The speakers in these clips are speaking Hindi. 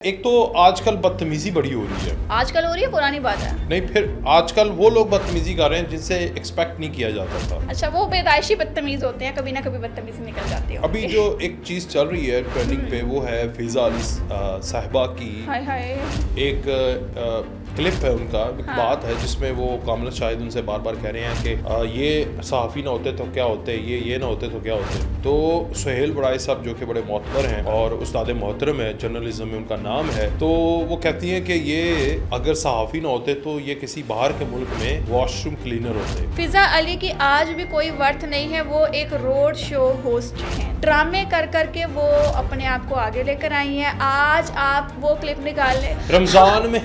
एक तो आजकल बदतमीजी बड़ी हो रही है। आजकल हो रही है, पुरानी बात है। नहीं, फिर आजकल वो लोग बदतमीजी कर रहे हैं जिनसे एक्सपेक्ट नहीं किया जाता था। अच्छा, वो बेदाइशी बदतमीज होते हैं, कभी ना कभी बदतमीजी निकल जाती है। अभी जो एक चीज चल रही है ट्रेंडिंग पे, वो है फिजा अली साहिबा की हाय हाय। एक क्लिप है उनका, एक हाँ। बात है जिसमें वो कामला शाहिद उनसे बार बार कह रहे हैं कि ये सहाफ़ी ना होते तो क्या होते, ये ना होते तो क्या होते। तो सुहेल बड़ाई साहब जो कि बड़े मोतबर हैं और उस्ताद मोहतरम है, जर्नलिज्म में उनका नाम है, तो वो कहती हैं कि ये अगर सहाफ़ी ना होते तो ये किसी बाहर के मुल्क में वॉशरूम क्लीनर होते। फिजा अली की आज भी कोई वर्थ नहीं है, वो एक रोड शो होस्ट हैं। ड्रामे कर करके वो अपने आप को आगे लेकर आई हैं। आज आप वो क्लिप निकाल लें। रमजान में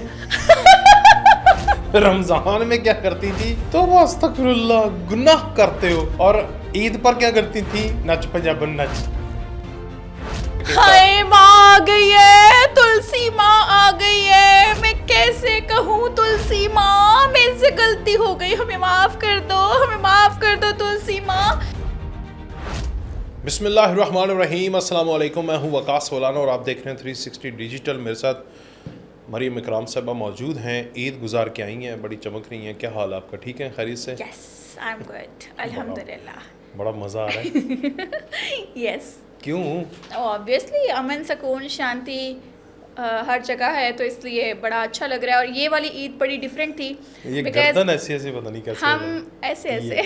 रमजान में क्या करती थी, तो वो अस्तगफिरुल्लाह गुनाह करते हो। और ईद पर क्या करती थी, नच पंजाबन नच। हाय माँ आ गई है, तुलसी माँ आ गई है। मैं कैसे कहूँ तुलसी माँ, मेरे से गलती हो गई, हमें माफ कर दो, हमें माफ कर दो तुलसी माँ। बिस्मिल्लाहिर्रहमानिर्रहीम, अस्सलाम वालेकुम। मैं हूँ वकास सोलाना और आप देख रहे हैं 360 डिजिटल। मेरे साथ मरीम इकराम साहबा मौजूद हैं। ईद गुजार के आई हैं, बड़ी चमक रही हैं। क्या हाल आपका, ठीक है, खैरियत से? यस, आई एम गुड, अल्हम्दुलिल्लाह। बड़ा मज़ा आ रहा है। यस, क्यों? ऑब्वियसली अमन सुकून शांति हर जगह है, तो इसलिए बड़ा अच्छा लग रहा है। और ये वाली ईद बड़ी डिफरेंट थी। ये गर्दन ऐसी ऐसी पता नहीं कैसे हम ऐसे ऐसे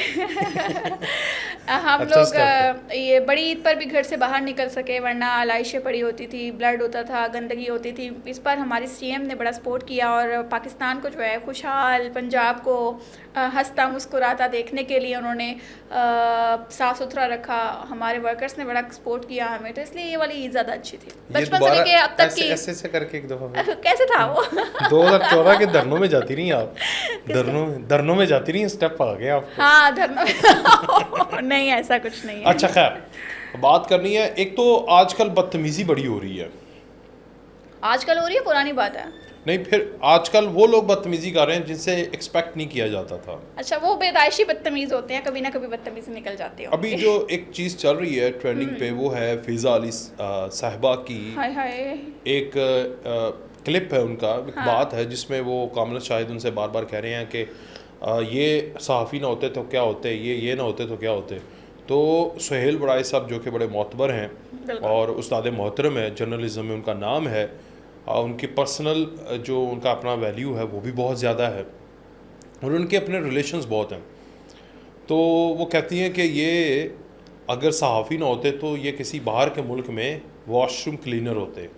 हम अच्छा लोग ये बड़ी ईद पर भी घर से बाहर निकल सके, वरना आलाइशें पड़ी होती थी, ब्लड होता था, गंदगी होती थी। इस पर हमारी सीएम ने बड़ा सपोर्ट किया और पाकिस्तान को जो है खुशहाल, पंजाब को हंसता मुस्कुराता देखने के लिए उन्होंने साफ़ सुथरा रखा। हमारे वर्कर्स ने बड़ा सपोर्ट किया हमें, तो इसलिए ये वाली ईद ज़्यादा अच्छी थी। बचपन से लेके अब तक की ऐसे करके एक दफ़ा कैसे था वो 2014 के धरनों में जाती रही आप। धरनों में जाती रही, स्टेप आ गए आप। हाँ, धर्म नहीं, ऐसा कुछ नहीं है। अच्छा, खैर बात करनी है। एक तो आजकल बदतमीजी बड़ी हो रही है। आजकल हो रही है, पुरानी बात है। नहीं, फिर आजकल वो लोग बदतमीजी कर रहे हैं जिनसे एक्सपेक्ट नहीं किया जाता था। अच्छा, वो बेदाइशी बदतमीज होते हैं, कभी ना कभी बदतमीजी निकल जाती है। अभी जो एक चीज चल रही है ट्रेंडिंग पे, वो है फिजा अली साहिबा की हाय हाय। एक क्लिप है उनका, एक हाँ। बात है जिसमें वो कामला शाहिद उनसे बार बार कह रहे हैं कि ये सहाफ़ी ना होते तो क्या होते, ये ना होते तो क्या होते। तो सुहेल बड़ाई साहब जो कि बड़े मोतबर हैं और उस्ताद मोहतरम है, जर्नलिज्म में उनका नाम है, उनकी पर्सनल जो उनका अपना वैल्यू है वो भी बहुत ज़्यादा है और उनके अपने रिलेशंस बहुत हैं। तो वो कहती हैं कि ये अगर सहाफ़ी ना होते तो ये किसी बाहर के मुल्क में वॉशरूम क्लीनर होते।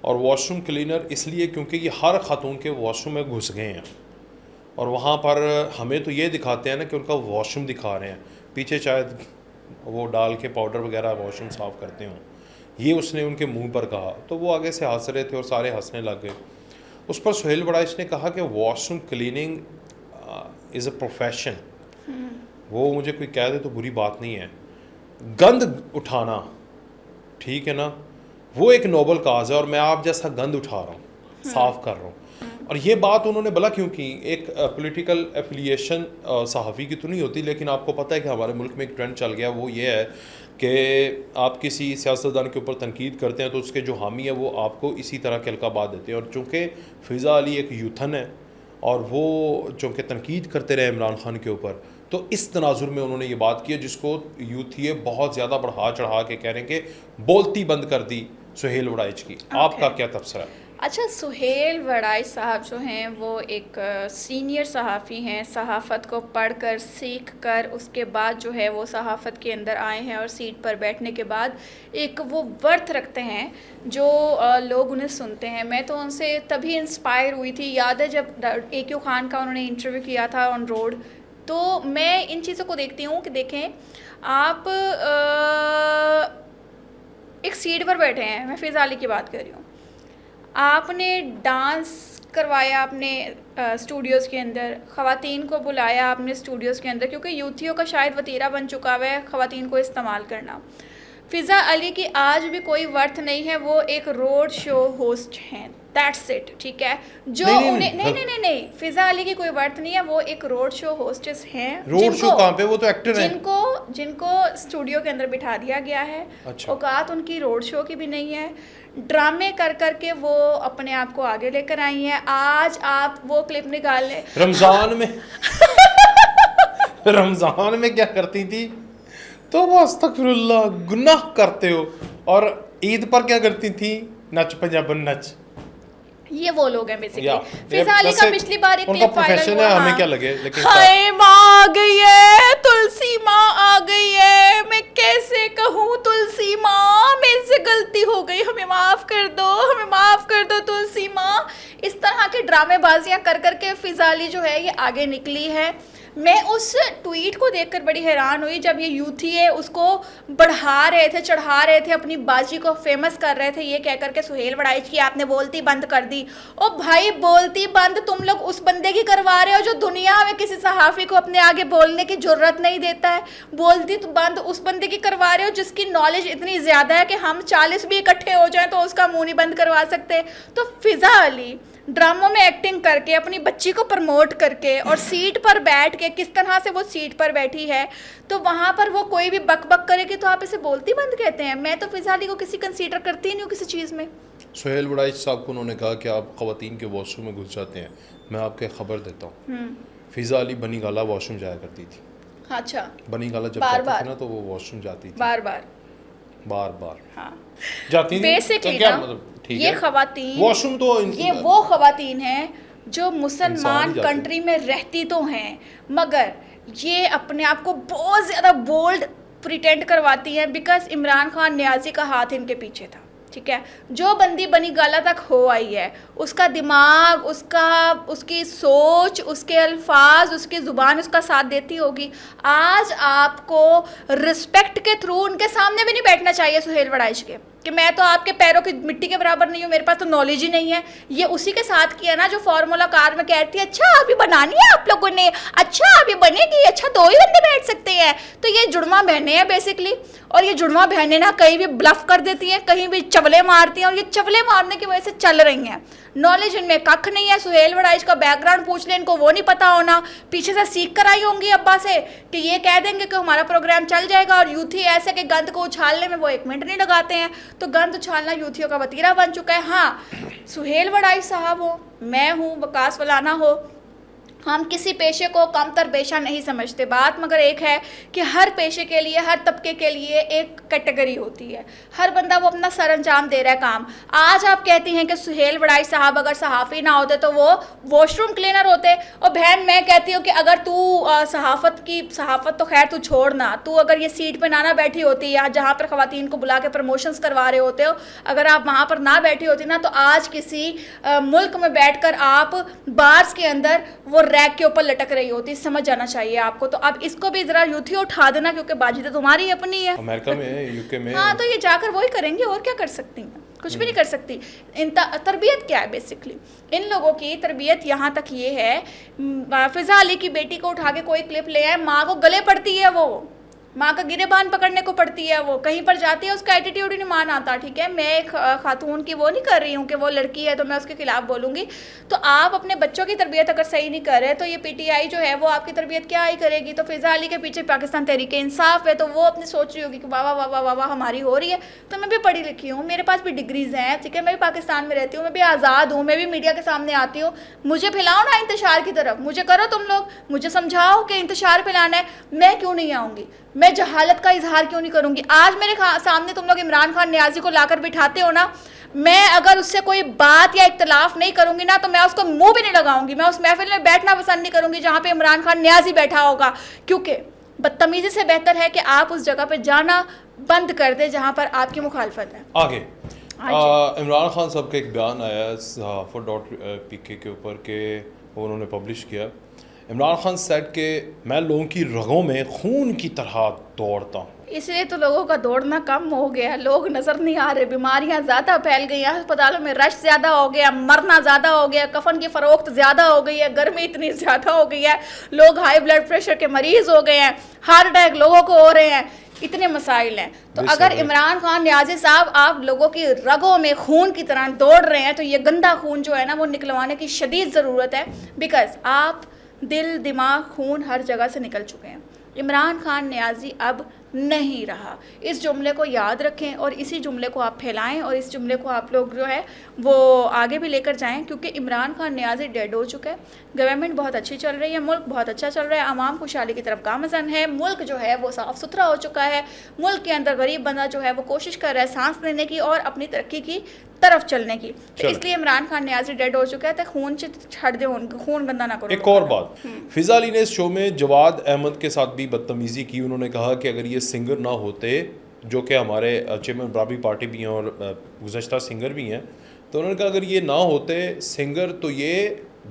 और वॉशरूम क्लीनर इसलिए क्योंकि ये हर ख़ातून के वॉशरूम में घुस गए हैं और वहाँ पर हमें तो ये दिखाते हैं ना कि उनका वॉशरूम दिखा रहे हैं, पीछे शायद वो डाल के पाउडर वगैरह वॉशरूम साफ़ करते हों। ये उसने उनके मुंह पर कहा, तो वो आगे से हंस रहे थे और सारे हंसने लग गए। उस पर सुहेल बड़ाइश ने कहा कि washroom cleaning is a profession. वो मुझे कोई कह दे तो बुरी बात नहीं है, गंद उठाना, ठीक है ना, वो एक नोबल काज है और मैं आप जैसा गंद उठा रहा हूँ, साफ़ कर रहा हूँ। और ये बात उन्होंने भला क्यों की? एक पॉलिटिकल एफिलिएशन सहाफ़ी की तो नहीं होती, लेकिन आपको पता है कि हमारे मुल्क में एक ट्रेंड चल गया, वो ये है कि आप किसी सियासतदान के ऊपर तनकीद करते हैं तो उसके जो हामी है वो आपको इसी तरह के अलकाबात देते हैं। और चूँकि फ़िज़ा अली एक यूथन है और वो चूँकि तनकीद करते रहे इमरान खान के ऊपर, तो इस तनाजुर में उन्होंने ये बात की है जिसको यूथिए बहुत ज़्यादा बढ़ा चढ़ा के कह रहे हैं कि बोलती बंद कर दी सुहेल वड़ाइच की। आपका क्या तबसरा है? अच्छा, सुहेल वड़ाई साहब जो हैं वो एक सीनियर सहाफ़ी हैं। सहाफ़त को पढ़कर सीख कर उसके बाद जो है वो सहाफ़त के अंदर आए हैं और सीट पर बैठने के बाद एक वो वर्थ रखते हैं जो लोग उन्हें सुनते हैं। मैं तो उनसे तभी इंस्पायर हुई थी, याद है जब AQ खान का उन्होंने इंटरव्यू किया था ऑन रोड। तो मैं इन चीज़ों को देखती हूँ कि देखें आप एक सीट पर बैठे हैं, मैं फिज़ा अली की बात कर रही हूँ, आपने डांस करवाया आपने स्टूडियोज़ के अंदर, ख़वातीन को बुलाया आपने स्टूडियोज़ के अंदर, क्योंकि यूथियों का शायद वतीरा बन चुका हुआ है ख़वातीन को इस्तेमाल करना। फिज़ा अली की आज भी कोई वर्थ नहीं है, वो एक रोड शो होस्ट हैं, दैट्स इट, ठीक है। जो उन्हें नहीं, फिज़ा अली की कोई वर्थ नहीं है, वो एक रोड शो होस्टेस हैं। रोड शो कहाँ पे? वो तो एक्टर हैं। जिनको स्टूडियो के अंदर बिठा दिया गया है। अच्छा। औकात उनकी रोड शो की भी नहीं है, ड्रामे कर कर के वो अपने आप को आगे लेकर आई हैं। आज आप वो क्लिप निकाल लें, रमज़ान में रमज़ान में क्या करती थी, तो वो अस्तगफिरुल्लाह गुनाह करते हो, और ईद पर क्या करती थी, नच पंजाबन नच। ये वो लोग हैं बेसिकली। या, फिजा अली का वैसे पिछली बार एक उनका क्लिप वायरल प्रोफेशन हुआ, है, हमें हाँ। क्या लगे, लेकिन हाय माँ आ गई है, तुलसी माँ आ गई है, मैं कैसे कहूँ तुलसी माँ, मेरे से गलती हो गई, हमें माफ़ कर दो, हमें माफ़ कर दो तुलसी माँ। इस तरह के ड्रामेबाजियाँ कर कर के फिजा अली जो है ये आगे निकली है। मैं उस ट्वीट को देखकर बड़ी हैरान हुई जब ये यूथी है उसको बढ़ा रहे थे, चढ़ा रहे थे, अपनी बाजी को फेमस कर रहे थे, ये कह कर के सुहेल वड़ाइच की आपने बोलती बंद कर दी। ओ भाई, बोलती बंद तुम लोग उस बंदे की करवा रहे हो जो दुनिया में किसी सहाफ़ी को अपने आगे बोलने की ज़रूरत नहीं देता है। बोलती तो बंद उस बंदे की करवा रहे हो जिसकी नॉलेज इतनी ज़्यादा है कि हम 40 भी इकट्ठे हो जाएं तो उसका मुँह नहीं बंद करवा सकते। तो फिजा अली ड्रामों में एक्टिंग करके अपनी बच्ची को प्रमोट करके और सीट पर बैठ के, किस तरह से वो सीट पर बैठी है, तो वहाँ पर वो कोई भी बक बक करेगी तो आप इसे बोलती बंद कहते हैं। मैं तो फिजा अली को किसी कंसीडर करती ही नहीं हूँ किसी चीज़ में। सुहेल वड़ाइच साहब को उन्होंने कहा कि आप ख़वातीन के वॉशरूम में घुस जाते हैं। मैं आपको एक खबर देता हूँ, फिजा अली बनी गाला वॉशरूम जाया करती थी। अच्छा, बनी गाला जब बार जाती बार थी ना तो वो वॉशरूम जाती थी बार बार बार बार हाँ जाती थी। बेसिकली तो क्या ना, मतलब, ठीक ये है, खवातीन, वॉशरूम तो ये वो खवातीन हैं जो मुसलमान इंसान ही जाते कंट्री में रहती तो हैं मगर ये अपने आप को बहुत ज़्यादा बोल्ड प्रिटेंड करवाती हैं बिकॉज इमरान खान न्याजी का हाथ इनके पीछे था। ठीक है, जो बंदी बनी गाला तक हो आई है, उसका दिमाग, उसकी सोच, उसके अल्फाज, उसकी ज़ुबान उसका साथ देती होगी। आज आपको रिस्पेक्ट के थ्रू उनके सामने भी नहीं बैठना चाहिए सुहेल वड़ाइच के, कि मैं तो आपके पैरों की मिट्टी के बराबर नहीं हूँ, मेरे पास तो नॉलेज ही नहीं है। ये उसी के साथ किया ना जो फार्मूला कार में कहती है अच्छा अभी बनानी है आप लोगों ने, अच्छा अभी बनेगी, अच्छा 2 ही बंदे बैठ सकते हैं। तो ये जुड़वा बहनें हैं बेसिकली, और ये जुड़वा बहनें ना कहीं भी ब्लफ कर देती हैं, कहीं भी चवले मारती हैं, और ये चवले मारने की वजह से चल रही हैं। नॉलेज इनमें कख नहीं है। सुहेल वड़ाइच का बैकग्राउंड पूछ ले, इनको वो नहीं पता होना, पीछे से सीख कर आई होंगी अब्बा से कि ये कह देंगे कि हमारा प्रोग्राम चल जाएगा, और यूथी ऐसे कि गंद को उछालने में वो 1 मिनट नहीं लगाते हैं। तो गंद उछालना यूथियों का वतीरा बन चुका है। हाँ, सुहेल वड़ाइच साहब हो, मैं हूँ, वकास वलाना हो, हम किसी पेशे को कमतर पेशा नहीं समझते। बात मगर एक है कि हर पेशे के लिए, हर तबके के लिए एक कैटेगरी होती है, हर बंदा वो अपना सर अंजाम दे रहा है काम। आज आप कहती हैं कि सुहेल वड़ाइच साहब अगर सहाफ़ी ना होते तो वो वॉशरूम क्लीनर होते, और बहन मैं कहती हूँ कि अगर तू सहाफ़त तो खैर तू छोड़ना, तू अगर ये सीट पर ना बैठी होती या जहाँ पर ख़वातीन को बुला के प्रमोशंस करवा रहे होते हो, अगर आप वहाँ पर ना बैठी होती ना तो आज किसी मुल्क में बैठकर आप बार्स के अंदर वो रैक के ऊपर लटक रही होती। समझ जाना चाहिए आपको। तो अब इसको भी जरा यूथी उठा देना, क्योंकि बाजी तो तुम्हारी अपनी है, अमेरिका में है, यूके में। हाँ, तो ये जाकर वही करेंगे, और क्या कर सकती हैं, कुछ भी नहीं कर सकती। तरबियत क्या है बेसिकली, इन लोगों की तरबियत यहाँ तक ये है, फिजा अली की बेटी को उठा के कोई क्लिप ले आए, माँ को गले पड़ती है, वो माँ का गिरेबान पकड़ने को पड़ती है, वो कहीं पर जाती है उसका एटीट्यूड ही नहीं मान आता। ठीक है, मैं एक खातून की वो नहीं कर रही हूँ कि वो लड़की है तो मैं उसके खिलाफ बोलूँगी। तो आप अपने बच्चों की तरबियत अगर सही नहीं कर रहे तो ये पीटीआई जो है वो आपकी तरबियत क्या ही करेगी। तो फिजा अली के पीछे पाकिस्तान तहरीक इंसाफ है, तो वो अपनी सोच रही होगी कि वाह वाह वाह वाह वाह हमारी हो रही है। तो मैं भी पढ़ी लिखी हूँ, मेरे पास भी डिग्रीज़ हैं, ठीक है, मैं भी पाकिस्तान में रहती हूँ, मैं भी आज़ाद हूँ, मैं भी मीडिया के सामने आती हूँ। मुझे फैलाओ ना इंतशार की तरफ, मुझे करो तुम लोग, मुझे समझाओ कि इंतशार फैलाना है, मैं क्यों नहीं आऊँगी, मैं जहालत का इजहार क्यों नहीं करूँगी। आज मेरे सामने तुम लोग इमरान खान न्याजी को लाकर बिठाते हो ना, मैं अगर उससे कोई बात या इख्तलाफ नहीं करूँगी ना तो मैं उसको मुंह भी नहीं लगाऊंगी, मैं उस महफिल में बैठना पसंद नहीं करूँगी जहाँ पे इमरान खान न्याजी बैठा होगा, क्योंकि बदतमीज़ी से बेहतर है कि आप उस जगह पर जाना बंद कर दे जहाँ पर आपकी मुखालफत है। आगे इमरान खान साहब का एक बयान आया सहाफ़ा.pk के ऊपर के उन्होंने पब्लिश किया। इमरान खान सेट के मैं लोगों की रगों में खून की तरह दौड़ता हूँ, इसलिए तो लोगों का दौड़ना कम हो गया, लोग नज़र नहीं आ रहे, बीमारियां ज़्यादा फैल गई हैं, अस्पतालों में रश ज़्यादा हो गया, मरना ज़्यादा हो गया, कफन की फ़रोख्त ज़्यादा हो गई है, गर्मी इतनी ज़्यादा हो गई है, लोग हाई ब्लड प्रेशर के मरीज़ हो गए हैं, हार्ट अटैक लोगों को हो रहे हैं, इतने मसाइल हैं। तो अगर इमरान खान न्याजी साहब आप लोगों की रगों में खून की तरह दौड़ रहे हैं तो ये गंदा खून जो है ना वो निकलवाने की शदीद ज़रूरत है, बिकॉज़ आप दिल दिमाग खून हर जगह से निकल चुके हैं। इमरान खान न्याजी अब नहीं रहा। इस जुमले को याद रखें और इसी जुमले को आप फैलाएं और इस जुमले को आप लोग जो है वो आगे भी लेकर जाएं, क्योंकि इमरान खान नियाज़ी डेड हो चुका है, गवर्नमेंट बहुत अच्छी चल रही है, मुल्क बहुत अच्छा चल रहा है, आवाम खुशहाली की तरफ गामज़न है, मुल्क जो है वो साफ़ सुथरा हो चुका है, मुल्क के अंदर गरीब बंदा जो है वो कोशिश कर रहा है सांस लेने की और अपनी तरक्की की तरफ चलने की। तो इसलिए इमरान खान नियाज़ी डेड हो चुका है, तो खून छड़ दे, खून गंदा ना करो। एक और बात, फिजा अली ने इस शो में जवाद अहमद के साथ भी बदतमीज़ी की। उन्होंने कहा कि अगर ये सिंगर ना होते, जो कि हमारे चेयरमैन बराबरी पार्टी भी हैं और गुज़श्ता सिंगर भी हैं, तो उन्होंने कहा अगर ये ना होते सिंगर तो ये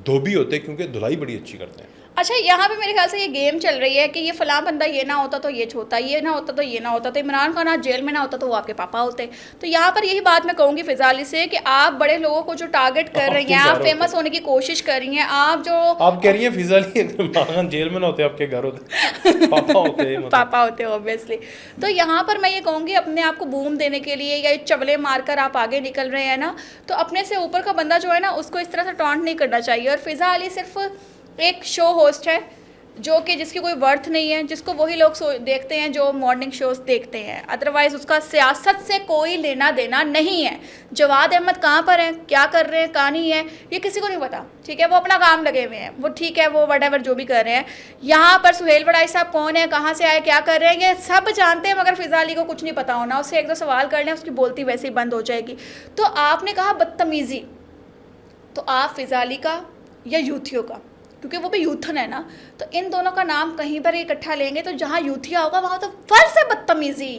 धोबी होते, क्योंकि धुलाई बड़ी अच्छी करते हैं। अच्छा, यहाँ पे मेरे ख्याल से ये गेम चल रही है कि ये फलां बंदा ये ना होता तो ये होता, ये ना होता तो ये ना होता, तो इमरान खान आज जेल में ना होता तो वो आपके पापा होते। तो यहाँ पर यही बात मैं कहूँगी फिजा अली से कि आप बड़े लोगों को जो टारगेट कर रही हैं, आप फेमस होने की कोशिश कर रही हैं, आप कह रही हैं फिजा अली इमरान खान जेल में ना होते आपके घर होते, पापा होते पापा होते ऑब्वियसली। तो यहाँ पर मैं ये कहूँगी अपने आप को बूम देने के लिए या चवले मारकर आप आगे निकल रहे हैं ना, तो अपने से ऊपर का बंदा जो है ना उसको इस तरह से टॉन्ट नहीं करना चाहिए। और फिजा अली सिर्फ एक शो होस्ट है जो कि जिसकी कोई वर्थ नहीं है, जिसको वही लोग देखते हैं जो मॉर्निंग शोज देखते हैं, अदरवाइज़ उसका सियासत से कोई लेना देना नहीं है। जवाद अहमद कहाँ पर हैं, क्या कर रहे हैं, कहाँ नहीं है, ये किसी को नहीं पता, ठीक है, वो अपना काम लगे हुए हैं, वो ठीक है, वो वटेवर जो भी कर रहे हैं। यहाँ पर सुहेल वड़ाई साहब कौन है, कहाँ से आए, क्या कर रहे हैं, ये सब जानते हैं, मगर फिजा अली को कुछ नहीं पता होना। उससे एक दो सवाल कर लें, उसकी बोलती वैसे ही बंद हो जाएगी। तो आपने कहा बदतमीज़ी, तो आप फिजा अली का या यूथियों का, क्योंकि वो भी यूथन है ना, तो इन दोनों का नाम कहीं पर इकट्ठा लेंगे तो जहाँ यूथिया होगा वहाँ तो फर्ज है बदतमीज़ी।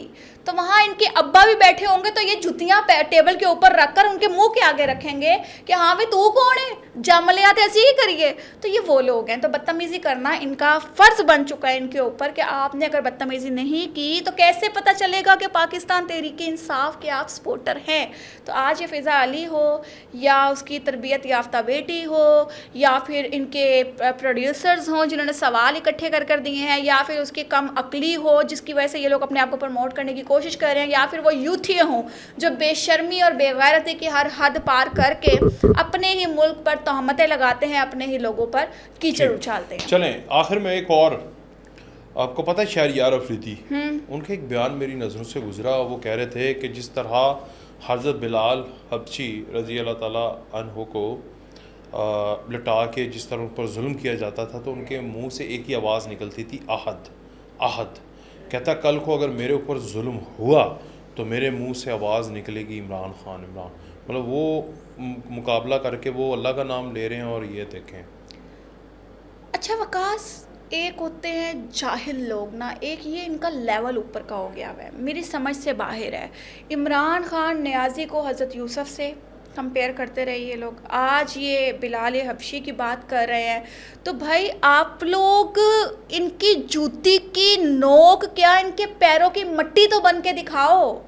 तो वहाँ इनके अब्बा भी बैठे होंगे तो ये जुतियाँ टेबल के ऊपर रखकर उनके मुंह के आगे रखेंगे कि हाँ भाई तू कौन है, जमले आते ऐसे ही करिए। तो ये वो लोग हैं, तो बदतमीज़ी करना इनका फ़र्ज बन चुका है इनके ऊपर कि आपने अगर बदतमीज़ी नहीं की तो कैसे पता चलेगा कि पाकिस्तान तहरीक इंसाफ के आप सपोर्टर हैं। तो आज ये फिजा अली हो या उसकी तरबियत याफ्ता बेटी हो या फिर इनके प्रोड्यूसर्स हों जिन्होंने सवाल इकट्ठे कर दिए हैं, या फिर उसकी कम अकली हो जिसकी वजह से ये लोग अपने आप को प्रमोट करने की कोशिश कर रहे हैं, या फिर वो यूथी हों जो बेशर्मी और बेगैरती की हर हद पार करके अपने ही मुल्क पर तहमतें लगाते हैं, अपने ही लोगों पर कीचड़ उछालते हैं। चलें आखिर में एक और, आपको पता है शायरियार अफरीदी, उनके एक बयान मेरी नज़रों से गुजरा। वो कह रहे थे कि जिस तरह हज़रत बिलाल हबशी रज़ी अल्लाह ताला अन्हु को लटा के जिस तरह उन पर जुल्म किया जाता था, तो उनके मुंह से एक ही आवाज़ निकलती थी, आहद आहद। कहता कल को अगर मेरे ऊपर जुल्म हुआ तो मेरे मुंह से आवाज़ निकलेगी इमरान खान, इमरान। मतलब वो मुकाबला करके वो अल्लाह का नाम ले रहे हैं। और ये देखें, अच्छा वकास, एक होते हैं जाहिल लोग ना, एक ये इनका लेवल ऊपर का हो गया है, मेरी समझ से बाहर है। इमरान खान नियाज़ी को हज़रत यूसुफ से कंपेयर करते रहे ये लोग, आज ये बिलाल हबशी की बात कर रहे हैं। तो भाई आप लोग इनकी जूती की नोक क्या, इनके पैरों की मट्टी तो बन के दिखाओ,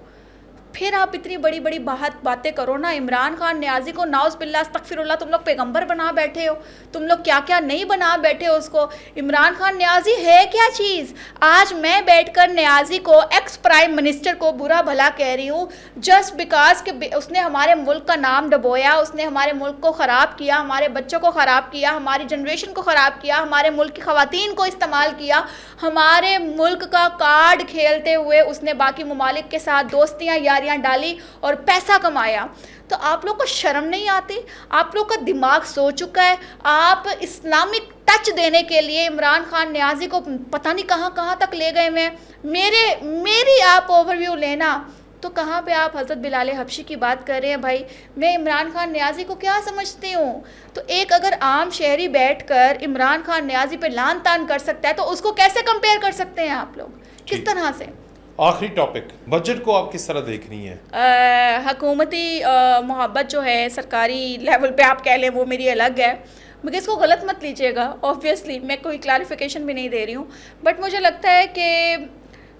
फिर आप इतनी बड़ी बड़ी बातें करो ना। इमरान खान नियाज़ी को नाउज़ बिल्लाह अस्तगफिरुल्लाह तुम लोग पैगंबर बना बैठे हो, तुम लोग क्या क्या नहीं बना बैठे हो उसको। इमरान खान नियाज़ी है क्या चीज़? आज मैं बैठकर नियाज़ी को एक्स प्राइम मिनिस्टर को बुरा भला कह रही हूँ जस्ट बिकॉज कि उसने हमारे मुल्क का नाम डबोया, उसने हमारे मुल्क को ख़राब किया, हमारे बच्चों को ख़राब किया, हमारी जनरेशन को ख़राब किया, हमारे मुल्क की ख़वातीन को इस्तेमाल किया, हमारे मुल्क का कार्ड खेलते हुए उसने बाकी ममालिक के साथ दोस्तियाँ यारियाँ डाली और पैसा कमाया। तो आप लोग को शर्म नहीं आती? आप लोग का दिमाग सो चुका है। आप इस्लामिक टच देने के लिए इमरान खान नियाज़ी को पता नहीं कहाँ कहाँ तक ले गए हैं। मेरी आप ओवरव्यू लेना तो कहाँ पे आप हज़रत बिलाल हबशी की बात कर रहे हैं। भाई मैं इमरान खान नियाज़ी को क्या समझती हूँ? तो एक अगर आम शहरी बैठकर इमरान खान नियाज़ी पे लान तान कर सकता है तो उसको कैसे कंपेयर कर सकते हैं आप लोग, किस तरह से? आखिरी टॉपिक, बजट को आप किस तरह देख रही हैं? हुकूमती मोहब्बत जो है सरकारी लेवल पे आप कह लें वो मेरी अलग है, मगर इसको गलत मत लीजिएगा। ऑब्वियसली मैं कोई क्लैरिफिकेशन भी नहीं दे रही हूँ, बट मुझे लगता है कि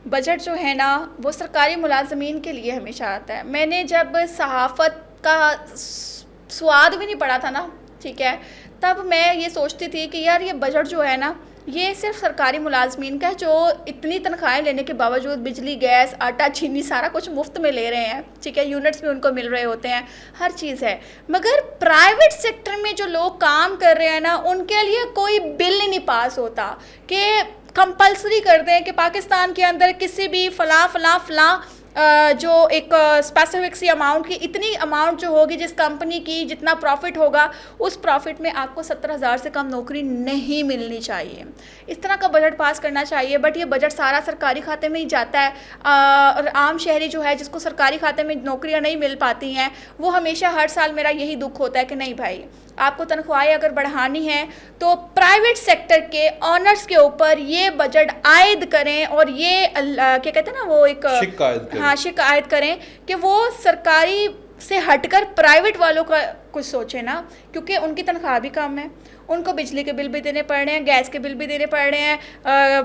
बजट जो है ना वो सरकारी मुलाजमीन के लिए हमेशा आता है। मैंने जब सहाफ़त का स्वाद भी नहीं पढ़ा था ना, ठीक है, तब मैं ये सोचती थी कि यार ये बजट जो है ना ये सिर्फ सरकारी मुलाजमीन का है जो इतनी तनख्वाहें लेने के बावजूद बिजली, गैस, आटा, चीनी सारा कुछ मुफ्त में ले रहे हैं, ठीक है, यूनिट्स भी उनको मिल रहे होते हैं, हर चीज़ है। मगर प्राइवेट सेक्टर में जो लोग काम कर रहे हैं ना उनके लिए कोई बिल नहीं पास होता कि कंपलसरी कर दें कि पाकिस्तान के अंदर किसी भी फलां जो एक स्पेसिफिक सी अमाउंट की इतनी अमाउंट जो होगी जिस कंपनी की जितना प्रॉफिट होगा उस प्रॉफिट में आपको 70,000 से कम नौकरी नहीं मिलनी चाहिए। इस तरह का बजट पास करना चाहिए। बट ये बजट सारा सरकारी खाते में ही जाता है और आम शहरी जो है जिसको सरकारी खाते में नौकरियां नहीं मिल पाती हैं वो हमेशा हर साल मेरा यही दुख होता है कि नहीं भाई, आपको तनख्वाहें अगर बढ़ानी है तो प्राइवेट सेक्टर के ऑनर्स के ऊपर ये बजट आयद करें और ये क्या कहते हैं ना वो एक शिक आयद करें कि वो सरकारी से हटकर प्राइवेट वालों का कुछ सोचे ना, क्योंकि उनकी तनख्वाह भी कम है, उनको बिजली के बिल भी देने पड़ रहे हैं, गैस के बिल भी देने पड़ रहे हैं,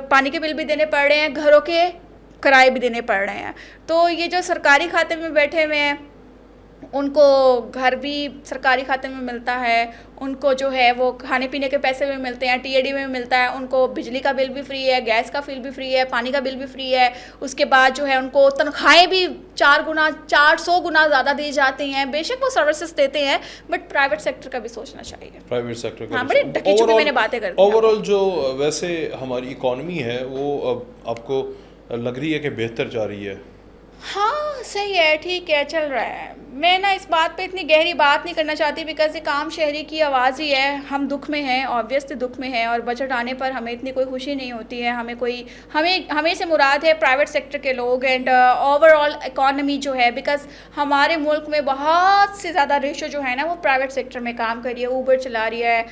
पानी के बिल भी देने पड़ रहे हैं, घरों के किराए भी देने पड़ रहे हैं। तो ये जो सरकारी खाते में बैठे हुए हैं उनको घर भी सरकारी खाते में मिलता है, उनको जो है वो खाने पीने के पैसे भी मिलते हैं, टीएडी में मिलता है, उनको बिजली का बिल भी फ्री है, गैस का बिल भी फ्री है, पानी का बिल भी फ्री है। उसके बाद जो है उनको तनख्वाहें भी 400 गुना ज़्यादा दी जाती हैं। बेशक वो सर्विसेज देते हैं बट प्राइवेट सेक्टर का भी सोचना चाहिए। प्राइवेट सेक्टर का हाँ, बड़ी ढकी मैंने बातें कर दी। ओवरऑल जो वैसे हमारी इकॉनमी है वो अब आपको लग रही है कि बेहतर जा रही है? हाँ सही है, ठीक है, चल रहा है। मैं ना इस बात पे इतनी गहरी बात नहीं करना चाहती बिकॉज एक आम शहरी की आवाज़ ही है। हम दुख में हैं, ऑब्वियसली दुख में हैं और बजट आने पर हमें इतनी कोई खुशी नहीं होती है। हमें से मुराद है प्राइवेट सेक्टर के लोग एंड ओवरऑल इकॉनमी जो है, बिकॉज हमारे मुल्क में बहुत से ज़्यादा रेशो जो है ना वो प्राइवेट सेक्टर में काम कर रही है। ऊबर चला रही है,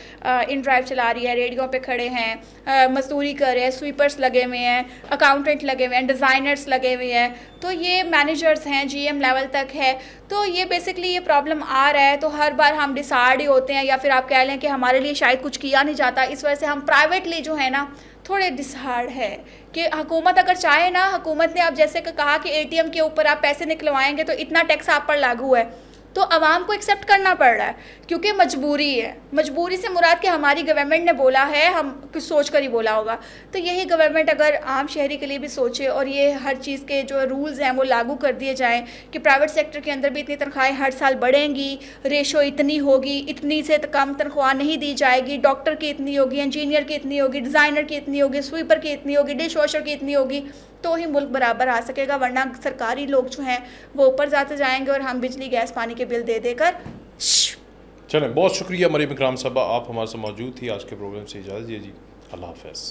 इन ड्राइव चला रही है, रेडियो पे खड़े हैं, मजदूरी कर रहे हैं, स्वीपर्स लगे हुए हैं, अकाउंटेंट लगे हुए हैं, डिज़ाइनर्स लगे हुए हैं, तो ये मैनेजर्स हैं, जीएम लेवल तक है। तो ये बेसिकली ये प्रॉब्लम आ रहा है। तो हर बार हम डिसाइड ही होते हैं या फिर आप कह लें कि हमारे लिए शायद कुछ किया नहीं जाता, इस वजह से हम प्राइवेटली जो है ना थोड़े डिसाइड है कि हुकूमत अगर चाहे ना, हुकूमत ने अब जैसे कि कहा कि एटीएम के ऊपर आप पैसे निकलवाएंगे तो इतना टैक्स आप पर लागू है, तो आवाम को एक्सेप्ट करना पड़ रहा है क्योंकि मजबूरी है। मजबूरी से मुराद कि हमारी गवर्नमेंट ने बोला है, हम कुछ सोच कर ही बोला होगा। तो यही गवर्नमेंट अगर आम शहरी के लिए भी सोचे और ये हर चीज़ के जो रूल्स हैं वो लागू कर दिए जाएं कि प्राइवेट सेक्टर के अंदर भी इतनी तनख्वाहें हर साल बढ़ेंगी, रेशो इतनी होगी, इतनी से कम तनख्वाह नहीं दी जाएगी, डॉक्टर की इतनी होगी, इंजीनियर की इतनी होगी, डिज़ाइनर की इतनी होगी, स्वीपर की इतनी होगी, डिश वॉशर की इतनी होगी, तो ही मुल्क बराबर आ सकेगा। वरना सरकारी लोग जो हैं वो ऊपर जाते जाएंगे और हम बिजली गैस पानी के बिल दे देकर। चलें, बहुत शुक्रिया मरीम इकराम साहबा, आप हमारे साथ मौजूद थी। आज के प्रोग्राम से इजाज़त दीजिए जी, अल्लाह हाफ़िज़।